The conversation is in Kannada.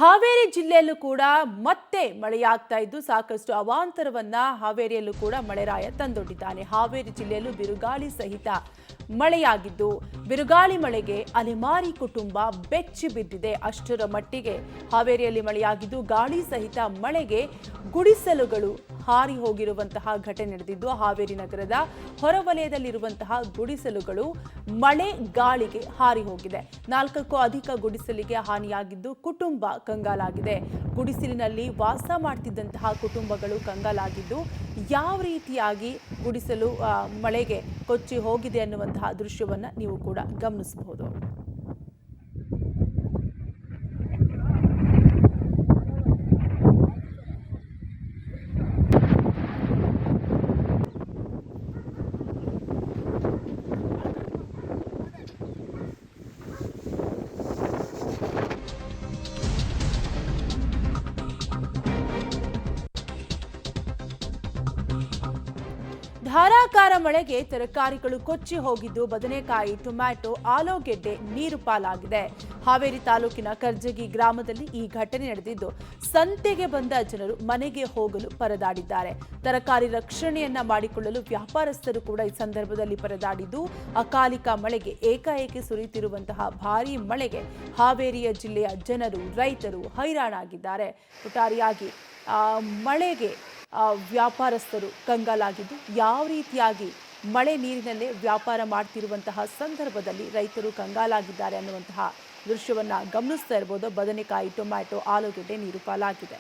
ಹಾವೇರಿ ಜಿಲ್ಲೆಯಲ್ಲೂ ಕೂಡ ಮತ್ತೆ ಮಳೆಯಾಗ್ತಾ ಇದ್ದು ಸಾಕಷ್ಟು ಅವಾಂತರವನ್ನ ಹಾವೇರಿಯಲ್ಲೂ ಕೂಡ ಮಳೆರಾಯ ತಂದೊಡ್ಡಿದ್ದಾನೆ. ಹಾವೇರಿ ಜಿಲ್ಲೆಯಲ್ಲೂ ಬಿರುಗಾಳಿ ಸಹಿತ ಮಳೆಯಾಗಿದ್ದು ಬಿರುಗಾಳಿ ಮಳೆಗೆ ಅಲೆಮಾರಿ ಕುಟುಂಬ ಬೆಚ್ಚಿ ಬಿದ್ದಿದೆ. ಅಷ್ಟರ ಮಟ್ಟಿಗೆ ಹಾವೇರಿಯಲ್ಲಿ ಮಳೆಯಾಗಿದ್ದು ಗಾಳಿ ಸಹಿತ ಮಳೆಗೆ ಗುಡಿಸಲುಗಳು ಹಾರಿ ಹೋಗಿರುವಂತಹ ಘಟನೆ ನಡೆದಿದ್ದು ಹಾವೇರಿ ನಗರದ ಹೊರವಲಯದಲ್ಲಿರುವಂತಹ ಗುಡಿಸಲುಗಳು ಮಳೆ ಗಾಳಿಗೆ ಹಾರಿ ಹೋಗಿದೆ. 4ಕ್ಕೂ ಅಧಿಕ ಗುಡಿಸಲಿಗೆ ಹಾನಿಯಾಗಿದ್ದು ಕುಟುಂಬ ಕಂಗಾಲಾಗಿದೆ. ಗುಡಿಸಲಿನಲ್ಲಿ ವಾಸ ಮಾಡ್ತಿದ್ದಂತಹ ಕುಟುಂಬಗಳು ಕಂಗಾಲಾಗಿದ್ದು ಯಾವ ರೀತಿಯಾಗಿ ಗುಡಿಸಲು ಮಳೆಗೆ ಕೊಚ್ಚಿ ಹೋಗಿದೆ ಅನ್ನುವಂತಹ ದೃಶ್ಯವನ್ನ ನೀವು ಕೂಡ ಗಮನಿಸಬಹುದು. ಧಾರಾಕಾರ ಮಳೆಗೆ ತರಕಾರಿಗಳು ಕೊಚ್ಚಿ ಹೋಗಿದ್ದು ಬದನೆಕಾಯಿ, ಟೊಮ್ಯಾಟೊ, ಆಲೂಗೆಡ್ಡೆ ನೀರು ಪಾಲಾಗಿದೆ. ಹಾವೇರಿ ತಾಲೂಕಿನ ಕರ್ಜಗಿ ಗ್ರಾಮದಲ್ಲಿ ಈ ಘಟನೆ ನಡೆದಿದ್ದು ಸಂತೆಗೆ ಬಂದ ಜನರು ಮನೆಗೆ ಹೋಗಲು ಪರದಾಡಿದ್ದಾರೆ. ತರಕಾರಿ ರಕ್ಷಣೆಯನ್ನ ಮಾಡಿಕೊಳ್ಳಲು ವ್ಯಾಪಾರಸ್ಥರು ಕೂಡ ಈ ಸಂದರ್ಭದಲ್ಲಿ ಪರದಾಡಿದ್ದು ಅಕಾಲಿಕ ಮಳೆಗೆ ಏಕಾಏಕಿ ಸುರಿಯುತ್ತಿರುವಂತಹ ಭಾರೀ ಮಳೆಗೆ ಹಾವೇರಿಯ ಜಿಲ್ಲೆಯ ಜನರು, ರೈತರು ಹೈರಾಣಾಗಿದ್ದಾರೆ. ಒಟ್ಟಾರೆಯಾಗಿ ಮಳೆಗೆ ವ್ಯಾಪಾರಸ್ಥರು ಕಂಗಾಲಾಗಿದ್ದು ಯಾವ ರೀತಿಯಾಗಿ ಮಳೆ ನೀರಿನಲ್ಲೇ ವ್ಯಾಪಾರ ಮಾಡ್ತಿರುವಂತಹ ಸಂದರ್ಭದಲ್ಲಿ ರೈತರು ಕಂಗಾಲಾಗಿದ್ದಾರೆ ಅನ್ನುವಂತಹ ದೃಶ್ಯವನ್ನ ಗಮನಿಸ್ತಾ ಇರಬಹುದು. ಬದನೆಕಾಯಿ, ಟೊಮ್ಯಾಟೊ, ಆಲೂಗೆಡ್ಡೆ ನೀರು ಪಾಲಾಗಿದೆ.